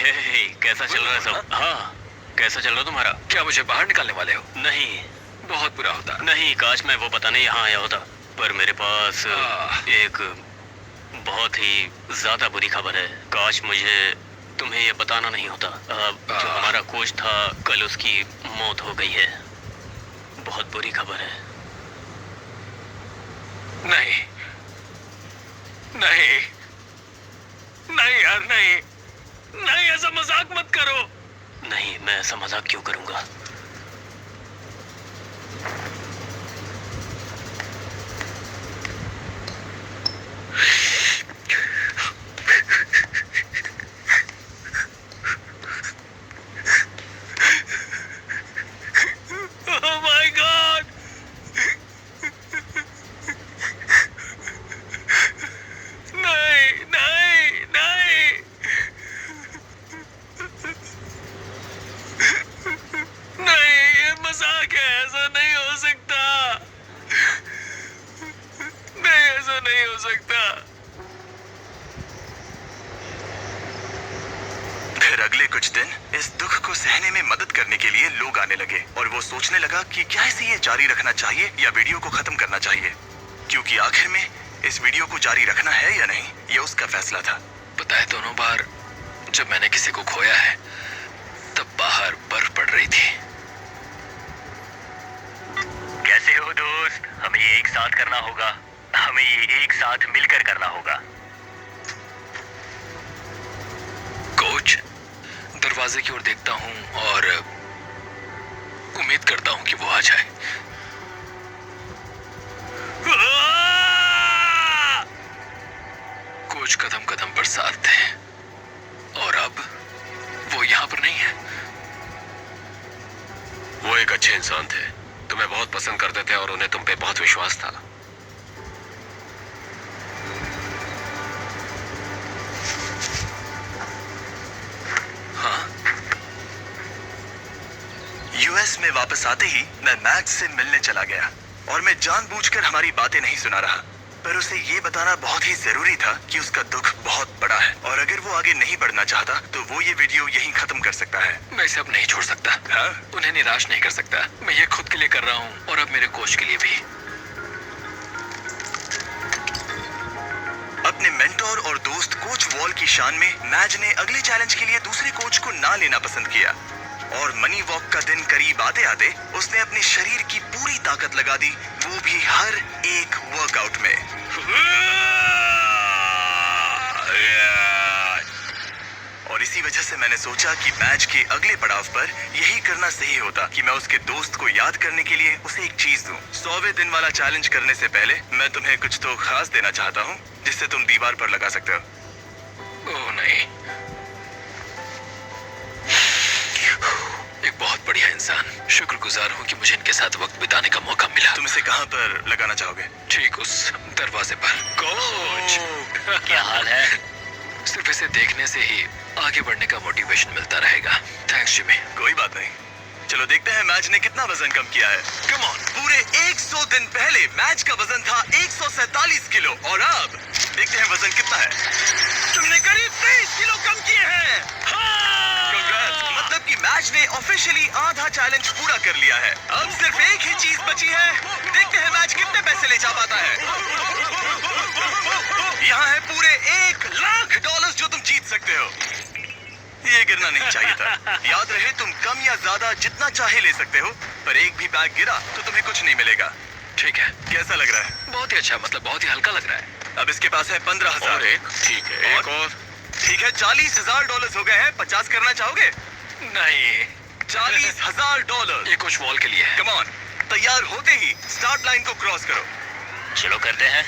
कैसा चल रहा है सब? हाँ, कैसा चल रहा तुम्हारा? क्या मुझे बाहर निकालने वाले हो? नहीं, बहुत बुरा होता। नहीं, काश मैं वो बताने यहाँ आया होता, पर मेरे पास एक बहुत ही ज्यादा बुरी खबर है। काश मुझे तुम्हें ये बताना नहीं होता। जो हमारा कोच था, कल उसकी मौत हो गई है। बहुत बुरी खबर है। नहीं, नहीं, नहीं यार, नहीं, नहीं, ऐसा मजाक मत करो। नहीं, मैं ऐसा मजाक क्यों करूंगा? Oh my God! नहीं, नहीं, नहीं, नहीं, ये मजाक है, ऐसा नहीं हो सकता। नहीं, ऐसा नहीं हो सकता। फिर अगले कुछ दिन इस दुख को सहने में मदद करने के लिए लोग आने लगे और वो सोचने लगा कि क्या इसे ये जारी रखना चाहिए या वीडियो को खत्म करना चाहिए, क्योंकि आखिर में इस वीडियो को जारी रखना है या नहीं, ये उसका फैसला था। पता है, दोनों बार जब मैंने किसी को खोया है तब बाहर बर्फ पड़ रही थी। कैसे हो दोस्त? हमें ये एक साथ करना होगा। हमें ये एक साथ मिलकर करना होगा। कोच, दरवाजे की ओर देखता हूं और उम्मीद करता हूं कि वो आ जाए। कोच कदम कदम पर साथ थे और अब वो यहाँ पर नहीं है। वो एक अच्छे इंसान थे, तुम्हें बहुत पसंद करते थे और उन्हें तुम पे बहुत विश्वास था। हाँ, यूएस में वापस आते ही मैं मैक्स से मिलने चला गया और मैं जानबूझकर हमारी बातें नहीं सुना रहा, पर उसे ये बताना बहुत ही जरूरी था कि उसका दुख बहुत बड़ा है और अगर वो आगे नहीं बढ़ना चाहता तो वो ये वीडियो यहीं खत्म कर सकता है। मैं इसे अब नहीं छोड़ सकता। हाँ? उन्हें निराश नहीं कर सकता। मैं ये खुद के लिए कर रहा हूँ और अब मेरे कोच के लिए भी। अपने मेंटोर और दोस्त कोच वॉल की शान में मैज ने अगले चैलेंज के लिए दूसरे कोच को ना लेना पसंद किया और मनी वॉक का दिन करीब आते आते उसने अपने शरीर की पूरी ताकत लगा दी, वो भी हर एक वर्कआउट में। और इसी वजह से मैंने सोचा कि मैच के अगले पड़ाव पर यही करना सही होता कि मैं उसके दोस्त को याद करने के लिए उसे एक चीज दूं। 100वें दिन वाला चैलेंज करने से पहले मैं तुम्हें कुछ तो खास देना चाहता हूँ जिससे तुम दीवार पर लगा सकते हो। ओह नहीं, एक बहुत बढ़िया इंसान। शुक्रगुजार हूँ कि मुझे इनके साथ वक्त बिताने का मौका मिला। तुम इसे कहाँ पर लगाना चाहोगे? ठीक उस दरवाजे पर। कोच, क्या हाल है? सिर्फ इसे देखने से ही आगे बढ़ने का मोटिवेशन मिलता रहेगा। Thanks Jimmy. कोई बात नहीं। चलो देखते हैं मैच ने कितना वजन कम किया है। Come on. पूरे 100 दिन पहले मैच का वजन था 147 किलो और अब देखते हैं वजन कितना है। तुमने करीब 23 किलो कम किए हैं। Congrats! मतलब कि मैच ने ऑफिशियली आधा चैलेंज पूरा कर लिया है। अब सिर्फ एक ही चीज बची है। देखते हैं मैच कितने पैसे ले जा पाता है। यहाँ है पूरे $1,00,000 जो तुम जीत सकते हो। ये गिरना नहीं चाहिए था। याद रहे, तुम कम या ज्यादा जितना चाहे ले सकते हो, पर एक भी बैग गिरा तो तुम्हें कुछ नहीं मिलेगा। ठीक है, कैसा लग रहा है? बहुत ही अच्छा, मतलब बहुत ही हल्का लग रहा है। अब इसके पास है 15,000। और एक, ठीक है, एक और। ठीक है, $40,000 हो गए हैं। 50 करना चाहोगे? नहीं, $40,000। ये कुछ वॉल के लिए है। Come on. तैयार होते ही स्टार्ट लाइन को क्रॉस करो। चलो करते हैं।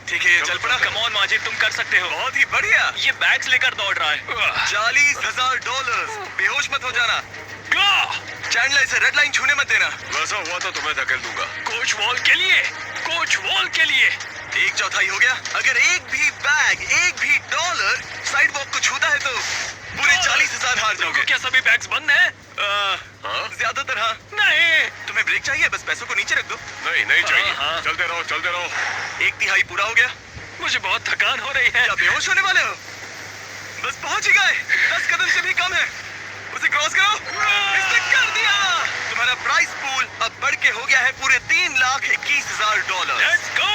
ठीक है, ये चल पड़ा। कम ऑन माजिद, तुम कर सकते हो। बहुत ही बढ़िया। ये बैग्स लेकर दौड़ रहा है। $40,000। बेहोश मत हो जाना। चैंडलर, इसे रेड लाइन छूने मत देना। वैसा हुआ तो तुम्हें धकेल दूंगा। कोच वॉल के लिए, कोच वॉल के लिए। 1/4 हो गया। अगर एक भी बैग, एक भी डॉलर साइड वॉक को छूता है तो पूरे 40,000 हार जाओगे। क्या सभी बैग्स बंद हैं? हाँ? ज्यादातर हाँ। नहीं। तुम्हें ब्रेक चाहिए? बस पैसों को नीचे रख दो। नहीं, नहीं चाहिए। हाँ। चलते रहो, चलते रहो। 1/3 पूरा हो गया। मुझे बहुत थकान हो रही है। क्या बेहोश होने वाले हो? बस पहुंच ही गए। 10 कदम से भी कम है। उसे क्रॉस करो। इसने कर दिया। तुम्हारा प्राइस पूल अब बढ़ के हो गया है पूरे $3,21,000। Let's go.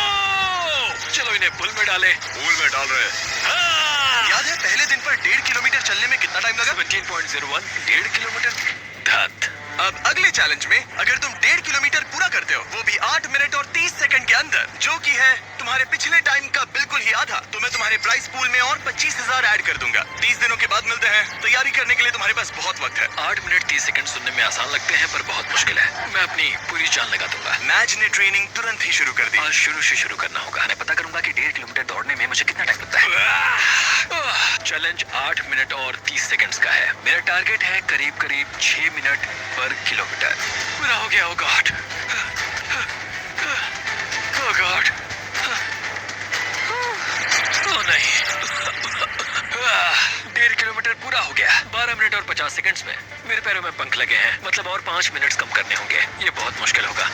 चलो इन्हें पुल में डालें। पूल में डाल रहे हैं। याद है पहले दिन पर 1.5 किलोमीटर चलने में कितना टाइम लगा? 17.01 1.5 किलोमीटर। धत। अब अगले चैलेंज में अगर तुम 1.5 किलोमीटर पूरा करते हो, वो भी 8 मिनट और 30 सेकंड के अंदर, जो कि है तुम्हारे पिछले टाइम का बिल्कुल ही आधा, तो मैं तुम्हारे प्राइस पूल में और 25,000 ऐड कर दूंगा। 30 दिनों के बाद मिलते हैं। तैयारी करने के लिए तुम्हारे पास बहुत वक्त है। 8 मिनट 30 सेकंड सुनने में आसान लगते हैं पर बहुत मुश्किल है। मैं अपनी पूरी जान लगा दूंगा। मैच ने ट्रेनिंग तुरंत ही शुरू कर दी। आज शुरू से शुरू करना होगा। मैं पता करूंगा कि 1.5 किलोमीटर दौड़ने में मुझे कितना टाइम लगता है। चैलेंज 8 मिनट और 30 सेकंड्स का है। मेरा टारगेट है करीब 6 मिनट पर किलोमीटर। पूरा हो गया। ओ गॉड, ओ गॉड, ओ नहीं। 1.5 किलोमीटर पूरा हो गया। 12 मिनट और 50 सेकंड्स में। मेरे पैरों में पंख लगे हैं, मतलब और 5 मिनट कम करने होंगे। ये बहुत मुश्किल होगा।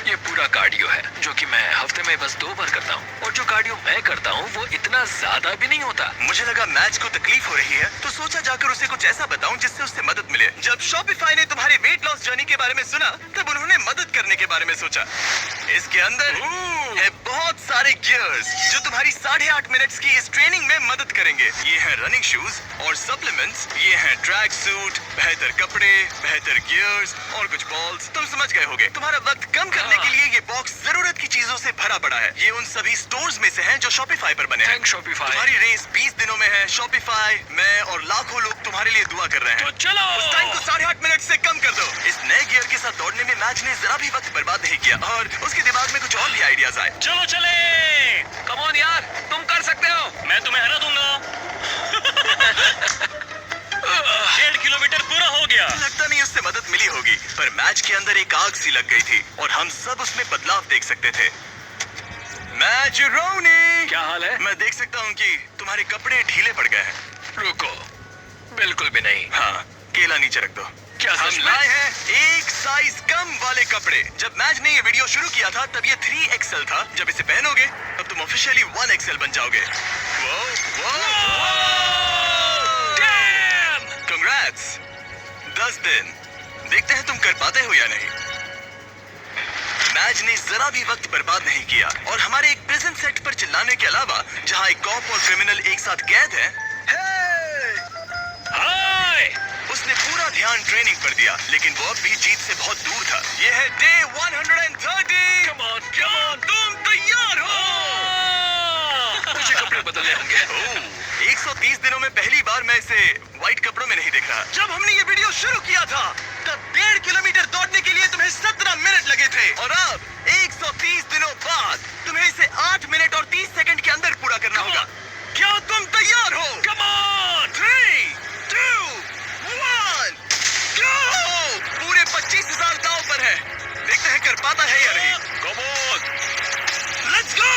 ये पूरा कार्डियो है जो कि मैं हफ्ते में बस 2 बार करता हूँ, और जो कार्डियो मैं करता हूँ वो इतना ज्यादा भी नहीं होता। मुझे लगा मैच को तकलीफ हो रही है, तो सोचा जाकर उसे कुछ ऐसा बताऊं जिससे उससे मदद मिले। जब शॉपिफाई ने तुम्हारे वेट लॉस जर्नी के बारे में सुना, तब उन्होंने मदद करने के बारे में सोचा। इसके अंदर है बहुत सारे गियर्स जो तुम्हारी 8.5 मिनट्स की इस ट्रेनिंग में मदद करेंगे। ये हैं रनिंग शूज और सप्लीमेंट्स, ये हैं ट्रैक सूट, बेहतर कपड़े, बेहतर गियर्स और कुछ बॉल्स। तुम समझ गए होगे। तुम्हारा वक्त कम करने के लिए ये बॉक्स जरूरत की चीजों से भरा पड़ा है। ये उन सभी स्टोर्स में से हैं जो शॉपिफाई पर बने हैं। Thanks Shopify. तुम्हारी रेस 20 दिनों में है। शॉपिफाई, मैं और लाखों लोग तुम्हारे लिए दुआ कर रहे हैं। तो चलो। उस टाइम को 8.5 मिनट से कम कर दो। इस नए गियर के साथ दौड़ने में मैच ने जरा भी वक्त बर्बाद नहीं किया, और उसके दिमाग में कुछ और भी आइडियाज आए। चलो चले। कम ऑन यार, तुम कर सकते हो। मैं तुम्हें हरा दूंगा। 1.5 किलोमीटर पूरा हो गया। लगता नहीं उससे मदद मिली होगी, पर मैच के अंदर एक आग सी लग गई थी और हम सब उसमें बदलाव देख सकते थे। मैच रोनी, क्या हाल है? मैं देख सकता हूँ कि तुम्हारे कपड़े ढीले पड़ गए हैं। रुको, बिल्कुल भी नहीं। हाँ, केला नीचे रख दो। क्या हम सच में? लाए हैं एक साइज कम वाले कपड़े। जब मैच ने ये वीडियो शुरू किया था तब ये 3XL था। जब इसे पहनोगे अब तुम ऑफिशियली 1XL बन जाओगे। कंग्रेट्स। 10 दिन। देखते हैं तुम कर पाते हो या नहीं। मैच ने जरा भी वक्त बर्बाद नहीं किया, और हमारे एक प्रिजन सेट पर चिल्लाने के अलावा, जहां एक कॉप और क्रिमिनल एक साथ कैद है, हाय। उसने पूरा ध्यान ट्रेनिंग पर दिया, लेकिन वो अब भी जीत से बहुत दूर था। ये है डे 130। कम ऑन, तुम तैयार हो? मुझे कपड़े बदलने होंगे। 130 दिनों में पहली बार मैं इसे व्हाइट कपड़ों में नहीं देख रहा। जब हमने ये वीडियो शुरू किया था तब 1.5 किलोमीटर दौड़ने के लिए तुम्हें 17 मिनट लगे थे, और अब 130 दिनों बाद तुम्हें इसे 8 मिनट और 30 सेकंड के अंदर पूरा करना होगा। क्या तुम तैयार हो? Come on. 3, 2, 1, go! पूरे 25,000 दांव पर है। देखते हैं कर पाता है या नहीं। Come on. Let's go.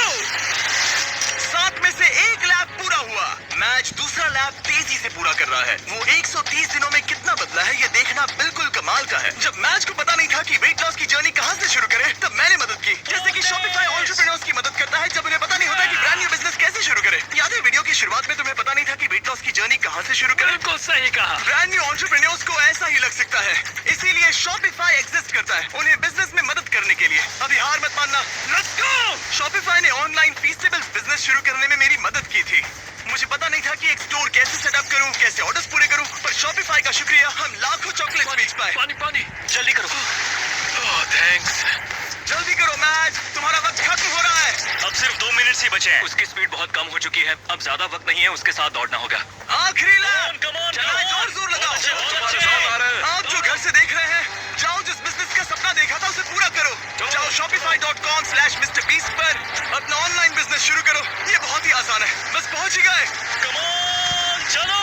7 में से 1 लैप पूरा हुआ। मैच दूसरा लैप तेजी से पूरा कर रहा है। वो 130 दिनों में कितना बदला है ये देखना बिल्कुल कमाल का है। जब मैच को पता नहीं था कि वेट लॉस की जर्नी कहां से शुरू करे, तब मैंने मदद की। जैसे कि शॉपिफाई एंटरप्रेन्योर्स की मदद करता है जब उन्हें पता नहीं होता कि ब्रांड न्यू बिजनेस कैसे शुरू करे। याद है वीडियो की शुरुआत में तुम्हें पता नहीं था कि वेट लॉस की जर्नी कहां से शुरू करे? बिल्कुल सही कहा। ब्रांड न्यू एंटरप्रेन्योर्स को ऐसा ही लग सकता है, इसीलिए शॉपिफाई एग्जिस्ट करता है उन्हें बिजनेस में मदद करने के लिए। अभी हार मत मानना। Let's go. शॉपिफाई ने ऑनलाइन फीस्टेबल बिजनेस शुरू करने में मेरी मदद की थी। मुझे पता नहीं था कि एक स्टोर कैसे सेटअप करूं, कैसे ऑर्डर्स पूरे करूं, पर शॉपिफाई का शुक्रिया हम लाखों चॉकलेट्स बेच पाए। पानी। जल्दी करो। ओह थैंक्स। जल्दी करो मैच, तुम्हारा वक्त खत्म हो रहा है। अब सिर्फ 2 मिनट ही बचे हैं। उसकी स्पीड बहुत कम हो चुकी है, अब ज्यादा वक्त नहीं है, उसके साथ दौड़ना होगा। आखिरी लैप। Come on, चलो जोर जोर लगाओ। तुम्हारे साथ आ रहे हैं। आप जो घर से देख रहे हैं, जाओ जिस बिजनेस का सपना देखा था उसे पूरा करो। जाओ shopify.com/MrBeast पर अपना ऑनलाइन बिजनेस शुरू करो। ये बहुत ही आसान है, बस पहुंच ही गए। Come on, चलो।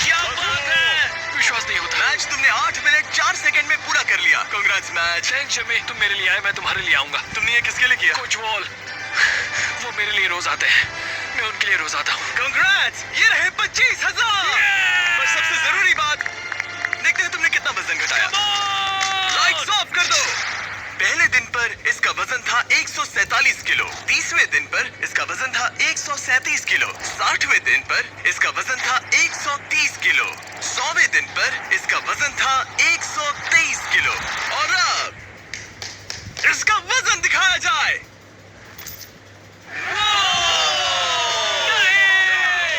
क्या बात है। विश्वास नहीं होता। मैच तुमने 8 मिनट 4 सेकंड में पूरा कर लिया। Congrats match. थैंक्स जमी, तुम मेरे लिए आए, मैं तुम्हारे लिए आऊंगा। तुमने ये किसके लिए किया? कोच वॉल, वो मेरे लिए रोज आते हैं, मैं उनके लिए रोज आता हूँ। कांग्रेट्स, ये रहे 25,000। पर सबसे जरूरी बात, देखते हैं तुमने कितना वजन घटाया। लाइट्स ऑफ कर दो। पहले दिन पर इसका वजन था 147 किलो। 30वें दिन पर इसका वजन था 137 137 किलो। 60वें दिन पर इसका वजन था 130 किलो। 100वें दिन पर इसका वजन था 123 किलो। और अब इसका वजन दिखाया जाए।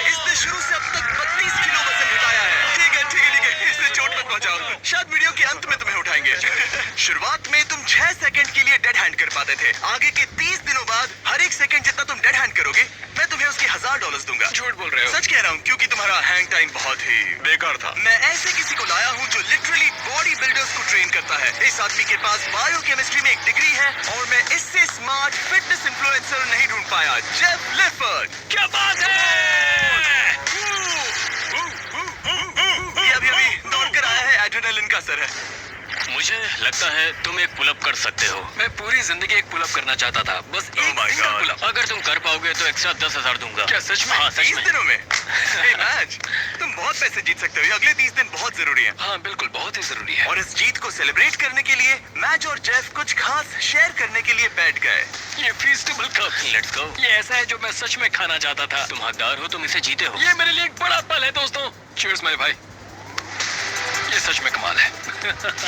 इसने शुरू से अब तक 32 किलो वजन घटाया है। ठीक है, इससे चोट मत पहुंचाओ। शायद वीडियो के अंत में तुम्हें उठाएंगे। शुरुआत में तुम 6 सेकंड के लिए डेड हैंड कर पाते थे। आगे के 30 दिनों बाद हर एक सेकंड जितना तुम डेड हैंड करोगे, मैं तुम्हें उसके $1000 दूंगा। झूठ बोल रहे हो। सच कह रहा हूँ, क्योंकि तुम्हारा हैंग टाइम बहुत ही बेकार था। मैं ऐसे किसी को लाया हूँ जो लिटरली बॉडी बिल्डर्स को ट्रेन करता है। इस आदमी के पास बायोकेमिस्ट्री में एक डिग्री है और मैं इससे स्मार्ट फिटनेस इन्फ्लुएंसर नहीं ढूंढ पाया। जेफ लिफर्ड। क्या बात है? ये अभी दौड़कर आया है, एड्रेनालिन का असर है। मुझे लगता है तुम एक पुलअप कर सकते हो। मैं पूरी जिंदगी एक पुलअप करना चाहता था, बस Oh एक my सिंगल God. पुलअप। अगर तुम कर पाओगे तो एक्स्ट्रा 10,000 दूंगा। क्या सच में? हाँ, सच 30 में। दिनों में मैच तुम बहुत पैसे जीत सकते हो। अगले 30 दिन बहुत जरूरी है। हाँ बिल्कुल, बहुत ही जरूरी है। और इस जीत को सेलिब्रेट करने के लिए मैच और जेफ कुछ खास शेयर करने के लिए बैठ गए। ये फीस्टेबल कप, लेट्स गो। ये ऐसा है जो मैं सच में खाना चाहता था। तुम हकदार हो, तुम इसे जीते हो। ये मेरे लिए एक बड़ा पल है दोस्तों। चीयर्स मेरे भाई, ये सच में कमाल है।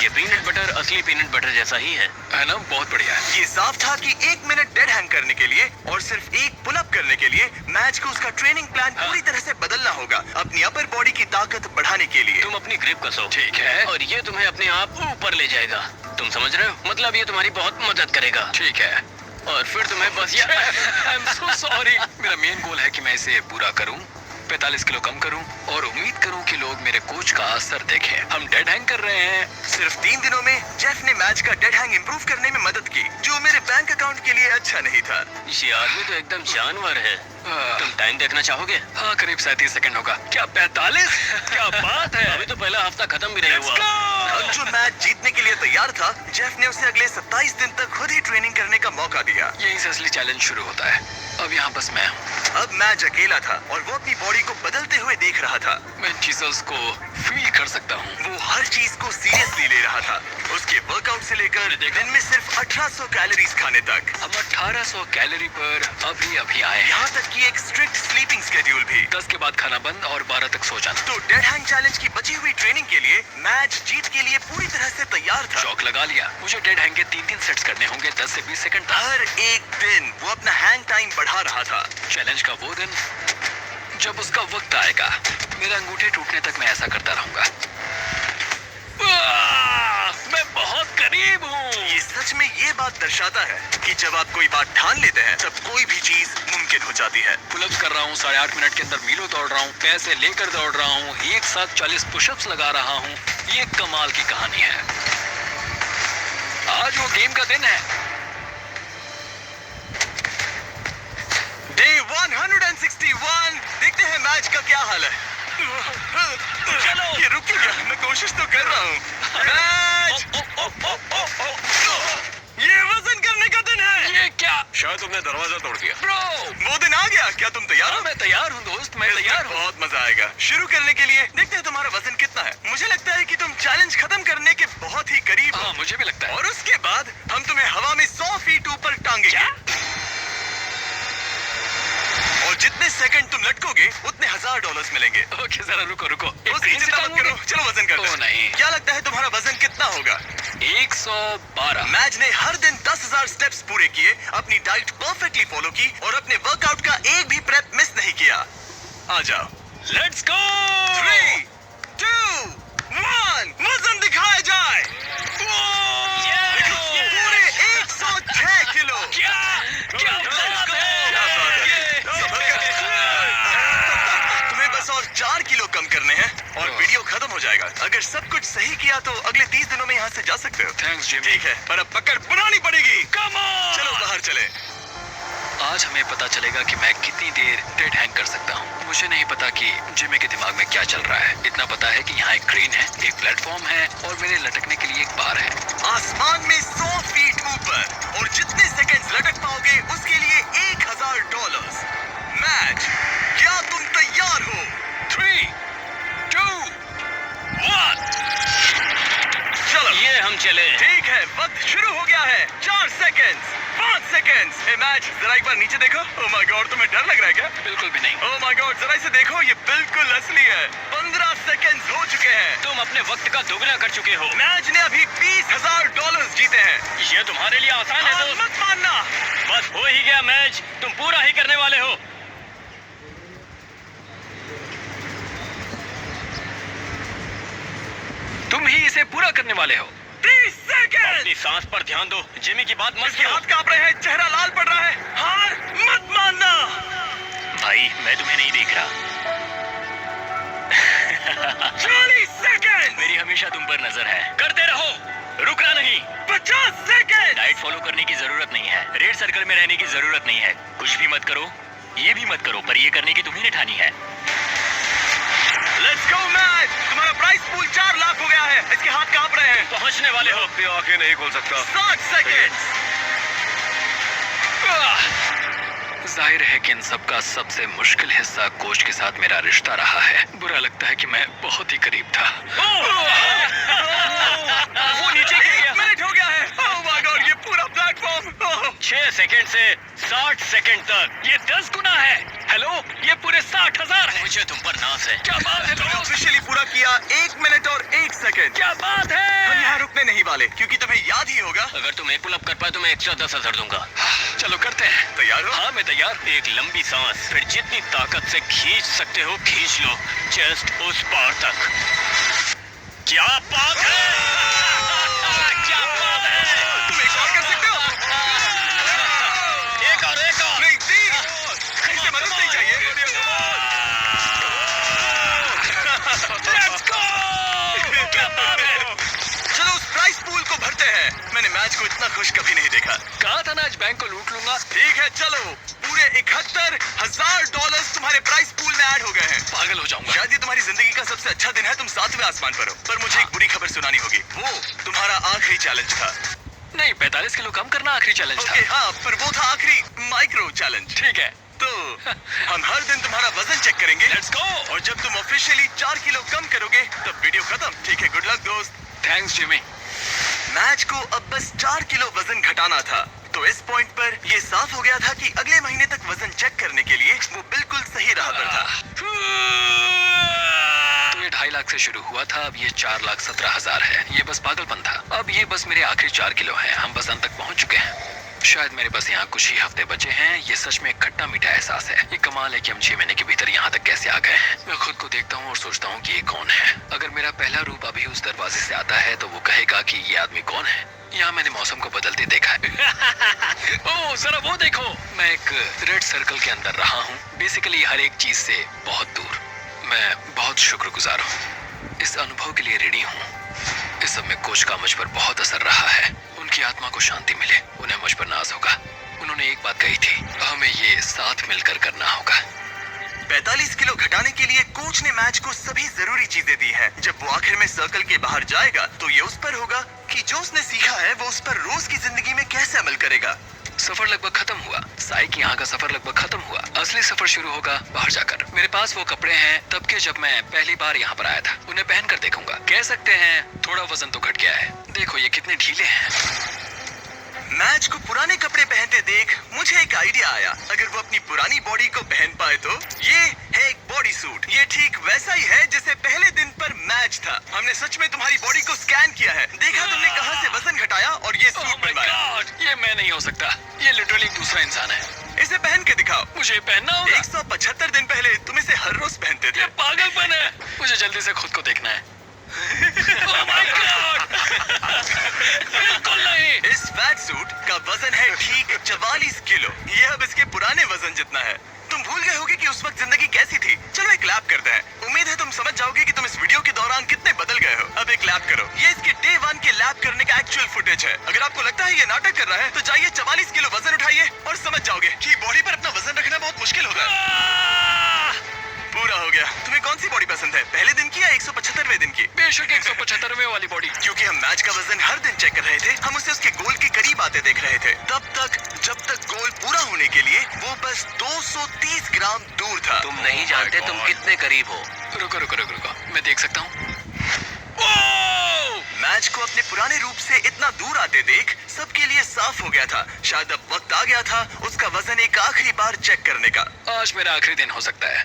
ये पीनट बटर असली पीनट बटर जैसा ही है। है ना? बहुत बढ़िया है। ये साफ था कि 1 मिनट डेड हैंग करने के लिए और सिर्फ एक पुलअप करने के लिए मैच को उसका ट्रेनिंग प्लान पूरी तरह से बदलना होगा, अपनी अपर बॉडी की ताकत बढ़ाने के लिए। तुम अपनी ग्रिप कसो। ठीक है। और ये तुम्हें अपने आप ऊपर ले जाएगा। तुम समझ रहे हो? मतलब ये तुम्हारी बहुत मदद करेगा। ठीक है। और फिर तुम्हें बस ये आई एम सो सॉरी। मेरा मेन गोल है कि मैं इसे पूरा करूं, 45 किलो कम करूं और उम्मीद करूं कि लोग मेरे कोच का असर देखें। हम डेड हैंग कर रहे हैं। सिर्फ 3 दिनों में जेफ ने मैच का डेड हैंग इंप्रूव करने में मदद की, जो मेरे बैंक अकाउंट के लिए अच्छा नहीं था। ये आदमी तो एकदम जानवर है। तुम टाइम देखना चाहोगे? हाँ, करीब 37 सेकंड होगा। क्या 45? क्या बात है। अभी तो पहला हफ्ता खत्म भी नहीं हुआ। अब जो मैच जीतने के लिए तैयार था, जेफ ने उसे अगले 27 दिन तक खुद ही ट्रेनिंग करने का मौका दिया। यहीं से असली चैलेंज शुरू होता है। अब यहाँ बस मैं हूँ। अब मैच अकेला था और वो अपनी बॉडी को बदलते हुए देख रहा था। मैं इन चीजों को फील कर सकता हूँ। वो हर चीज को सीरियसली ले रहा था, उसके वर्कआउट से लेकर दिन में सिर्फ 1800 कैलोरीज खाने तक। हम 1800 कैलोरी पर अभी आए हैं। यहाँ तक कि एक स्ट्रिक्ट स्लीपिंग शेड्यूल भी। 10 के बाद खाना बंद और 12 तक सो जाना। तो डेड हैंग चैलेंज की बची हुई ट्रेनिंग के लिए मैच जीत के लिए पूरी तरह से तैयार था। चौक लगा लिया। मुझे डेड हैंग के 3-3 सेट्स करने होंगे 10 से 20 सेकंड तक। हर एक दिन वो अपना हैंग टाइम बढ़ा रहा था। चैलेंज का वो दिन जब उसका वक्त आएगा, मेरे अंगूठे टूटने तक मैं ऐसा करता रहूंगा। मैं बहुत करीब हूँ। ये सच में ये बात दर्शाता है कि जब आप कोई बात ठान लेते हैं, तब कोई भी चीज मुमकिन हो जाती है। पुलअप्स कर रहा हूँ, 8.5 मिनट के अंदर मीलों दौड़ रहा हूँ, पैसे लेकर दौड़ रहा हूँ, एक साथ 40 पुशअप्स लगा रहा हूँ। ये कमाल की कहानी है। आज वो गेम का दिन है। डे 161। देखते हैं मैच का क्या हाल है। चलो। ये रुक क्यों गया? मैं कोशिश तो कर रहा हूँ। मैच। ये वजन करने का दिन है। ये क्या? शायद तुमने दरवाजा तोड़ दिया। ब्रो, वो दिन आ गया। क्या तुम तैयार हो? मैं तैयार हूँ दोस्त, मैं इसमें तैयार हूँ। बहुत मजा आएगा। शुरू करने के लिए देखते हैं तुम्हारा वजन कितना है। मुझे लगता है कि तुम चैलेंज खत्म करने के बहुत ही करीब हो। हाँ, मुझे भी लगता है। और उसके बाद हम तुम्हें हवा में 100 फीट ऊपर टांगेंगे। और जितने सेकंड तुम लटकोगे, उतने $1000 मिलेंगे। ओके, जरा रुको। उसकी चिंता मत करो। चलो वजन करते हैं। ओ नहीं। क्या लगता है तुम्हारा वजन कितना होगा? 112। मैच ने हर दिन 10,000 स्टेप्स पूरे किए, अपनी डाइट परफेक्टली फॉलो की और अपने वर्कआउट का एक भी प्रेप मिस नहीं किया। आ जाओ। Let's go. 3, 2, 1 वजन दिखाया जाए। पूरे 106 किलो। क्या बात है। तुम्हें बस और 4 किलो कम करने हैं और वीडियो खत्म हो जाएगा। अगर सब कुछ सही किया तो अगले 30 दिनों में यहाँ से जा सकते हो। Thanks Jimmy. ठीक है, पर अब पकड़ बनानी पड़ेगी। Come on. चलो बाहर चले। आज हमें पता चलेगा कि मैं कितनी देर डेड हैंग कर सकता हूँ। मुझे नहीं पता कि जिमी के दिमाग में क्या चल रहा है। इतना पता है कि यहाँ एक क्रेन है, एक प्लेटफॉर्म है और मेरे लटकने के लिए एक बार है। आसमान में 100 फीट ऊपर और जितने सेकंड्स लटक पाओगे उसके लिए $1000। मैच, क्या तुम तैयार हो? 3, 2, 1। चलो ये हम चले। ठीक है, वक्त शुरू हो गया है। 4 सेकंड्स, 5 सेकंड्स, ए मैच, जरा एक बार नीचे देखो। ओह माय गॉड, तुम्हें डर लग रहा है क्या? बिल्कुल भी नहीं। ओह माय गॉड, जरा इसे देखो, ये बिल्कुल असली है। 15 सेकंड्स हो चुके हैं। तुम अपने वक्त का दोगुना कर चुके हो। मैच ने अभी $20,000 जीते हैं। ये तुम्हारे लिए आसान है हार दोस्त। मत मानना। बस हो ही गया मैच, तुम पूरा ही करने वाले हो। तुम ही इसे पूरा करने वाले हो। 30 सेकंड। अपनी सांस पर ध्यान दो, जिमी की बात मत इसके सुनो। हाथ कांप रहे हैं, चेहरा लाल पड़ रहा है। हार मत मानना। भाई मैं तुम्हें नहीं देख रहा। 40 सेकंड। मेरी हमेशा तुम पर नजर है, करते रहो, रुकना नहीं। 50 सेकंड। डाइट फॉलो करने की जरूरत नहीं है, रेड सर्कल में रहने की जरूरत नहीं है, कुछ भी मत करो, ये भी मत करो, पर ये करने की तुम्ही ने ठानी है। Let's go match. तुम्हारा प्राइस पूल 4 लाख हो गया है। इसके हाथ कांप रहे हैं। पहुंचने वाले हो। अपनी आंखें नहीं खोल सकता। 60 सेकंड। जाहिर है कि इन सब का सबसे मुश्किल हिस्सा कोच के साथ मेरा रिश्ता रहा है। बुरा लगता है कि मैं बहुत ही करीब था। वो नीचे गिर गया। 1 मिनट हो गया है। ओह माय गॉड, ये पूरा प्लेटफॉर्म। 6 सेकंड से 60 सेकंड तक, ये 10 गुना है। हेलो, ये पूरे 60,000 है। मुझे तुम पर नाज है। क्या बात है तुमने दोस्त? ऑफिशियली पूरा किया। 1 मिनट और 1 सेकंड। क्या बात हम है? यहाँ रुकने नहीं वाले, क्योंकि तुम्हें याद ही होगा। अगर तुम एक पुल अप कर पाए तो मैं एक्स्ट्रा 10,000 दूंगा। चलो करते हैं। तैयार हो? हाँ मैं तैयार। एक लंबी सांस, फिर जितनी ताकत से खींच सकते हो खींच लो, जस्ट उस पार तक। क्या बात है, क्या बात है। तुम एक और कर सकते हो। एक और नहीं, 3। इसे मदद नहीं चाहिए। Let's go. क्या बात है। चलो उस प्राइस पूल को भरते हैं। मैंने मैच को इतना खुश कभी नहीं देखा। कहा था ना आज बैंक को लूट लूंगा। ठीक है, चलो। पूरे $71,000 तुम्हारे प्राइस पूल में ऐड हो गए हैं। पागल हो जाऊंगा। शायद ये तुम्हारी जिंदगी का सबसे अच्छा दिन है। तुम 7वें आसमान पर हो। पर मुझे एक बुरी खबर सुनानी होगी। वो तुम्हारा आखिरी चैलेंज था। नहीं, 45 किलो कम करना आखिरी चैलेंज ओके था। हाँ, पर वो था आखिरी माइक्रो चैलेंज। ठीक है, तो हम हर दिन तुम्हारा वजन चेक करेंगे। Let's go. और जब तुम ऑफिशियली 4 किलो कम करोगे तब वीडियो खत्म। ठीक है, गुड लक दोस्त। Thanks Jimmy. मैच को अब बस 4 किलो वजन घटाना था। तो इस पॉइंट पर ये साफ हो गया था कि अगले महीने तक वजन चेक करने के लिए वो बिल्कुल सही राह पर था। तो ये 2.5 लाख से शुरू हुआ था, अब ये 4,17,000 है। ये बस पागलपन था। अब ये बस मेरे आखिरी 4 किलो हैं। हम बस अंत तक पहुंच चुके हैं। शायद मेरे बस यहाँ कुछ ही हफ्ते बचे हैं। ये सच में एक खट्टा मीठा एहसास है। ये कमाल है कि हम 6 महीने के भीतर यहाँ तक कैसे आ गए हैं। मैं खुद को देखता हूँ और सोचता हूँ कि ये कौन है। अगर मेरा पहला रूप अभी उस दरवाजे से आता है तो वो कहेगा कि ये आदमी कौन है। यहाँ मैंने मौसम को बदलते देखा है। ओह जरा वो देखो, मैं एक रेड सर्कल के अंदर रहा हूँ, बेसिकली हर एक चीज से बहुत दूर। मैं बहुत शुक्रगुजार हूँ, इस अनुभव के लिए ऋणी हूँ। इस सब में कोच का मुझ पर बहुत असर रहा है। उनकी आत्मा को शांति मिले, उन्हें मुझ पर नाज होगा। उन्होंने एक बात कही थी, हमें ये साथ मिलकर करना होगा। 45 किलो घटाने के लिए कोच ने मैच को सभी जरूरी चीजें दी हैं। जब वो आखिर में सर्कल के बाहर जाएगा तो ये उस पर होगा कि जो उसने सीखा है वो उस पर रोज की जिंदगी में कैसे अमल करेगा। सफर लगभग खत्म हुआ। साई की यहाँ का सफर लगभग खत्म हुआ। असली सफर शुरू होगा बाहर जाकर। मेरे पास वो कपड़े हैं तब के जब मैं पहली बार यहाँ पर आया था। उन्हें पहनकर देखूंगा। कह सकते हैं थोड़ा वजन तो घट गया है। देखो ये कितने ढीले हैं। मैच को पुराने कपड़े पहनते देख मुझे एक आइडिया आया। अगर वो अपनी पुरानी बॉडी को पहन पाए तो। ये है एक बॉडी सूट। ये ठीक वैसा ही है जैसे पहले दिन पर मैच था। हमने सच में तुम्हारी बॉडी को स्कैन किया है, देखा तुमने कहां से वजन घटाया और ये Oh सूट my बनवाया। God, ये मैं नहीं हो सकता। ये लिटरली दूसरा इंसान है। इसे पहन के दिखाओ। मुझे ये पहनना होगा। 175 दिन पहले तुम इसे हर रोज पहनते थे। ये पागलपन है। मुझे जल्दी से खुद को देखना है। Oh my God! बिल्कुल नहीं। इस फैट सूट का वजन है ठीक 44 किलो। ये अब इसके पुराने वजन जितना है। तुम भूल गए होगे कि उस वक्त जिंदगी कैसी थी। चलो एक लैप करते हैं। उम्मीद है तुम समझ जाओगे कि तुम इस वीडियो के दौरान कितने बदल गए हो। अब एक लैप करो। ये इसके डे 1 के लैप करने का एक्चुअल फुटेज है। अगर आपको लगता है ये नाटक कर रहा है तो जाइए 44 किलो वजन उठाइए और समझ जाओगे कि बॉडी पर अपना वजन रखना बहुत मुश्किल होगा। पूरा हो गया। तुम्हें कौन सी बॉडी पसंद है, पहले दिन की या 175वें दिन की? बेशक 175वें वाली बॉडी। क्योंकि हम मैच का वजन हर दिन चेक कर रहे थे, हम उसे उसके गोल के करीब आते देख रहे थे। तब तक जब तक गोल पूरा होने के लिए वो बस 230 ग्राम दूर था। तुम नहीं जानते तुम कितने करीब हो। रुको रुको रुको रुको, मैं देख सकता हूँ। मैच को अपने पुराने रूप से इतना दूर आते देख सबके लिए साफ हो गया था, शायद अब वक्त आ गया था उसका वजन एक आखिरी बार चेक करने का। आज मेरा आखिरी दिन हो सकता है।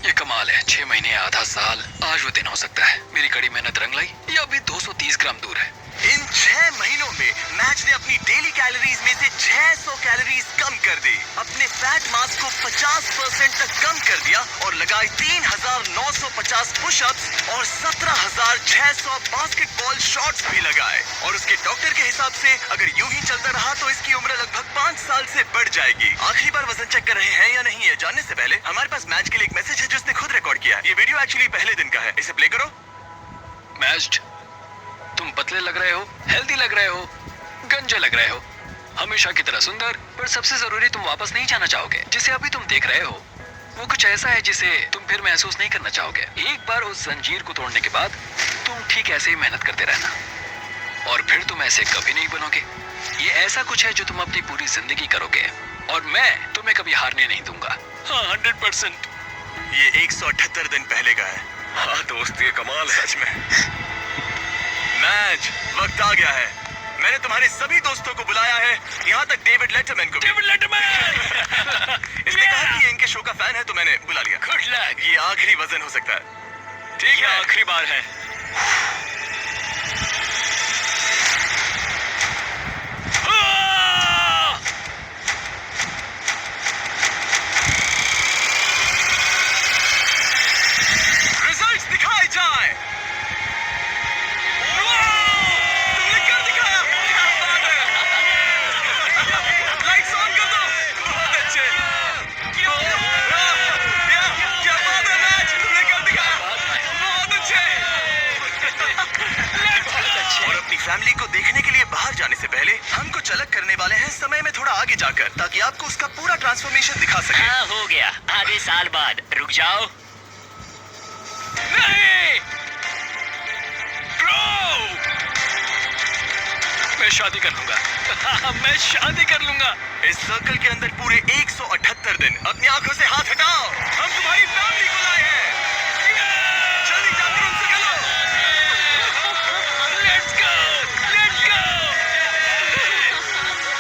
ये कमाल है, 6 महीने आधा साल, आज वो दिन हो सकता है। मेरी कड़ी मेहनत रंग लाई, ये अभी 230 ग्राम दूर है। इन 6 महीनों में मैच ने अपनी डेली कैलोरीज में से 600 कैलोरीज कम कर दी, अपने फैट मास को 50% तक कम कर दिया और लगाए 3,950 पुशअप्स और 17,600 बास्केटबॉल शॉट्स भी लगाए। और उसके डॉक्टर के हिसाब से अगर यूं ही चलता रहा तो इसकी उम्र लगभग 5 साल से बढ़ जाएगी। आखिरी बार वजन चेक कर रहे हैं या नहीं ये जानने से पहले हमारे पास मैच के लिए एक मैसेज है जो उसने खुद रिकॉर्ड किया है। ये वीडियो एक्चुअली पहले दिन का है, इसे प्ले करो। मैच, तुम पतले लग रहे हो, हेल्दी लग रहे हो, गंजे लग रहे हो, हमेशा की तरह सुंदर, पर सबसे जरूरी तुम वापस नहीं जाना चाहोगे। जिसे अभी तुम देख रहे हो वो कुछ ऐसा है जिसे तुम फिर महसूस नहीं करना चाहोगे। एक बार उस जंजीर को तोड़ने के बाद तुम ठीक ऐसे ही मेहनत करते रहना और फिर तुम ऐसे कभी नहीं बनोगे। ये ऐसा कुछ है जो तुम अपनी पूरी जिंदगी करोगे और मैं तुम्हें कभी हारने नहीं दूंगा। हाँ, 100%। ये 178 दिन पहले का है। हाँ दोस्त, ये कमाल है। सच में मैच, वक्त आ गया है। मैंने तुम्हारे सभी दोस्तों को बुलाया है, यहाँ तक डेविड लेटरमैन को भी। David Letterman! इसने कहा कि ये इनके शो का फैन है तो मैंने बुला लिया। Good luck. ये आखिरी वजन हो सकता है। ठीक है, आखिरी बार है। रिजल्ट्स दिखाए जाए। तुमने कर दिखाया, क्या बात है। लाइट्स ऑन कर दो। बहुत अच्छे। क्या बात है मैच, तुमने कर दिखाया, बहुत अच्छे। और अपनी फैमिली को देखने के लिए बाहर जाने से पहले हम कुछ अलग करने वाले हैं समय में थोड़ा आगे जाकर, ताकि आपको उसका पूरा ट्रांसफॉर्मेशन दिखा सके। हाँ, हो गया। आधे साल बाद। रुक जाओ। नहीं! ब्रो! मैं शादी कर लूंगा। मैं शादी कर लूंगा। इस सर्कल के अंदर पूरे 178 दिन अपनी आंखों से हाथ हटाओ। हम तुम्हारी फैमिली को लाए हैं। जल्दी जाकर उनसे मिलो। Let's go! Let's go!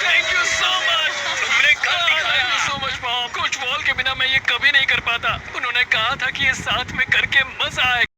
Thank you so much. तुमने कर दिखाया। Thank you so much, Mom. Coach wall के बिना मैं ये कभी नहीं कर पाता। उन्होंने कहा था कि ये साथ में करके मजा आएगा।